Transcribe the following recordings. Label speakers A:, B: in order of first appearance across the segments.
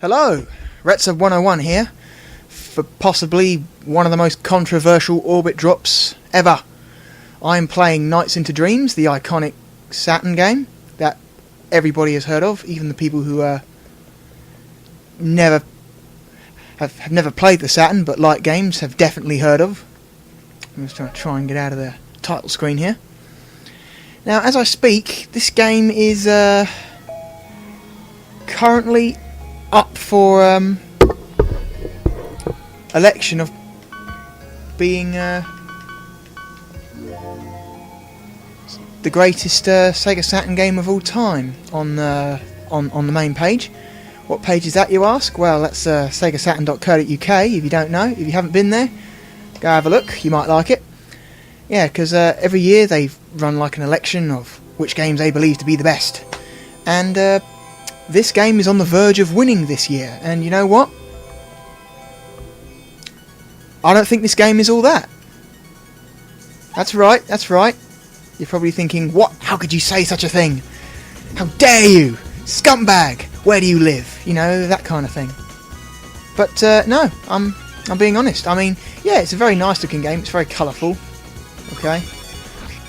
A: Hello, Retsa101 here, for possibly one of the most controversial orbit drops ever. I'm playing Nights into Dreams, the iconic Saturn game that everybody has heard of, even the people who have never played the Saturn but like games have definitely heard of. I'm just trying to try and get out of the title screen here. Now, as I speak, this game is currently up for election of being the greatest Sega Saturn game of all time on the main page. What page is that, you ask? Well, that's segasaturn.co.uk. If you don't know, if you haven't been there, go have a look. You might like it. Yeah, because every year they run like an election of which games they believe to be the best, and this game is on the verge of winning this year, and you know what? I don't think this game is all that. That's right, that's right. You're probably thinking, what? How could you say such a thing? How dare you? Scumbag! Where do you live? You know, that kind of thing. But no, I'm being honest. I mean, yeah, it's a very nice looking game. It's very colourful. Okay.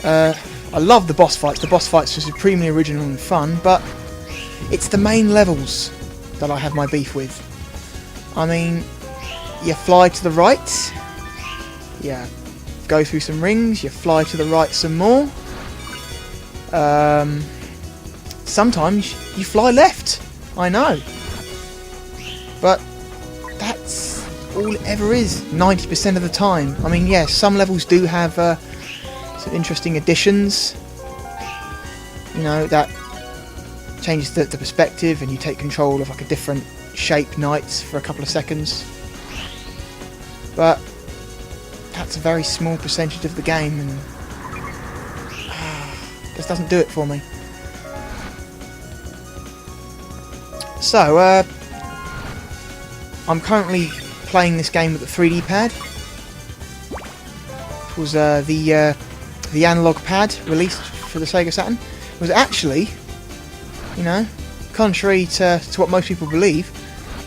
A: I love the boss fights. The boss fights are supremely original and fun, but it's the main levels that I have my beef with. I mean, you fly to the right, you go through some rings, you fly to the right some more. Sometimes you fly left, I know. But that's all it ever is, 90% of the time. I mean, yeah, some levels do have some interesting additions, you know, that changes the perspective and you take control of like a different shape knights for a couple of seconds, but that's a very small percentage of the game and just doesn't do it for me. So I'm currently playing this game with the 3D pad. It was the analog pad released for the Sega Saturn. It was actually, you know, contrary to what most people believe,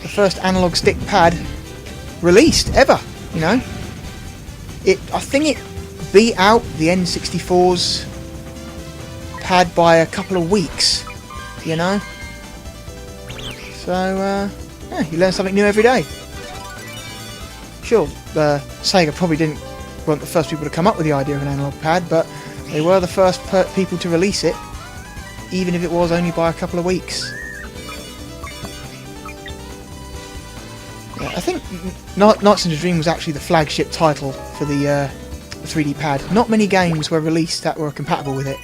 A: the first analog stick pad released ever, you know. I think it beat out the N64's pad by a couple of weeks, you know. So, yeah, you learn something new every day. Sure, Sega probably weren't the first people to come up with the idea of an analog pad, but they were the first people to release it, even if it was only by a couple of weeks. Yeah, I think Nights into Dream was actually the flagship title for the 3D pad. Not many games were released that were compatible with it.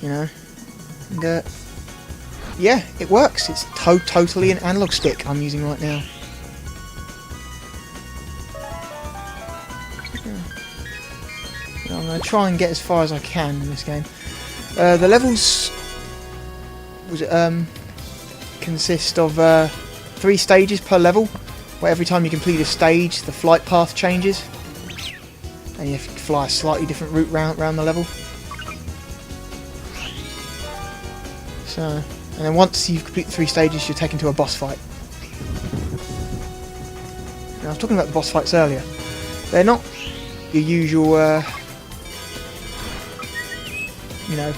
A: You know, and yeah, it works. It's totally an analog stick I'm using right now. I'm going to try and get as far as I can in this game. The levels consist of 3 stages per level, where every time you complete a stage the flight path changes and you have to fly a slightly different route round the level. So, and then once you've completed 3 stages, you're taken to a boss fight. Now, I was talking about the boss fights earlier. They're not your usual you know,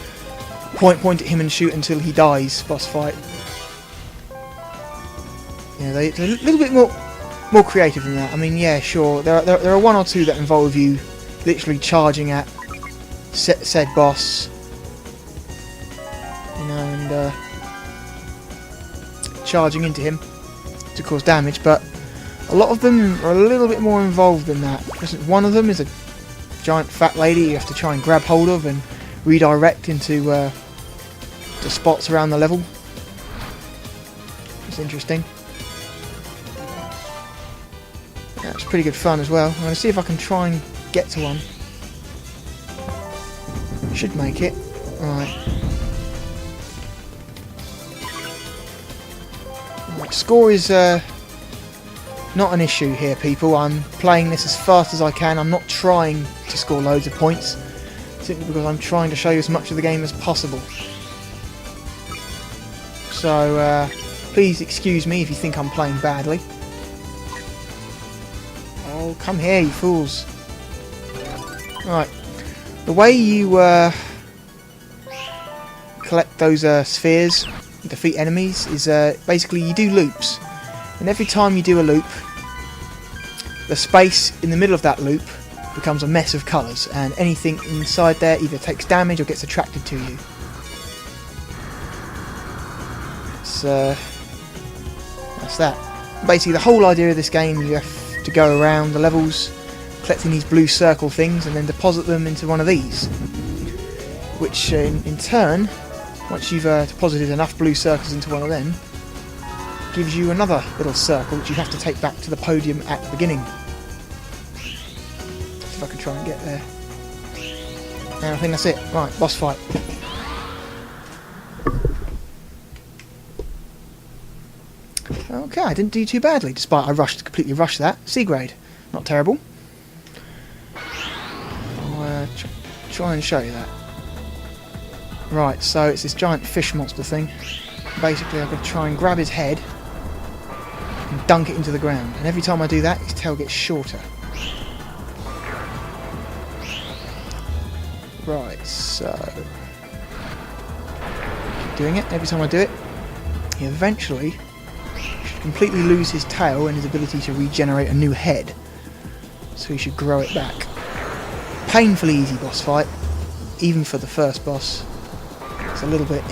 A: point at him and shoot until he dies boss fight. Yeah, they're a little bit more creative than that. I mean, yeah, sure, there are 1 or 2 that involve you literally charging at said boss, you know, and charging into him to cause damage, but a lot of them are a little bit more involved than that. One of them is a giant fat lady you have to try and grab hold of and redirect into the spots around the level. It's interesting. Yeah, it's pretty good fun as well. I'm going to see if I can try and get to one. Should make it. Right. Score is not an issue here, people. I'm playing this as fast as I can. I'm not trying to score loads of points. simply because I'm trying to show you as much of the game as possible. So please excuse me if you think I'm playing badly. Oh, come here, you fools. Right, the way you collect those spheres, defeat enemies, is basically you do loops. And every time you do a loop, the space in the middle of that loop becomes a mess of colours, and anything inside there either takes damage or gets attracted to you. That's that. Basically, the whole idea of this game, you have to go around the levels collecting these blue circle things and then deposit them into one of these, which in turn, once you've deposited enough blue circles into one of them, gives you another little circle which you have to take back to the podium at the beginning. If I can try and get there. And I think that's it. Right, boss fight. Okay, I didn't do too badly, despite I completely rushed that. C grade. Not terrible. I'll try and show you that. Right, so it's this giant fish monster thing. Basically, I've got to try and grab his head and dunk it into the ground. And every time I do that, his tail gets shorter. Right, so... keep doing it. Every time I do it, he eventually should completely lose his tail and his ability to regenerate a new head. So he should grow it back. Painfully easy boss fight, even for the first boss. It's a little bit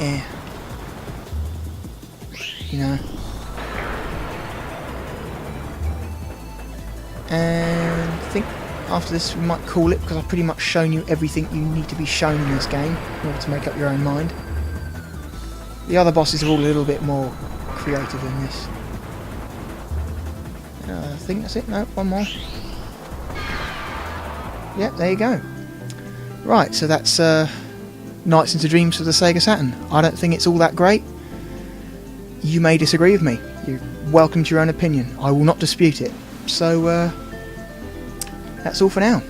A: you know. And I think after this we might call it, because I've pretty much shown you everything you need to be shown in this game in order to make up your own mind. The other bosses are all a little bit more creative than this. I think that's it. No, one more. Yep, there you go. Right, so that's Nights into Dreams for the Sega Saturn. I don't think it's all that great. You may disagree with me. You're welcome to your own opinion. I will not dispute it. So, that's all for now.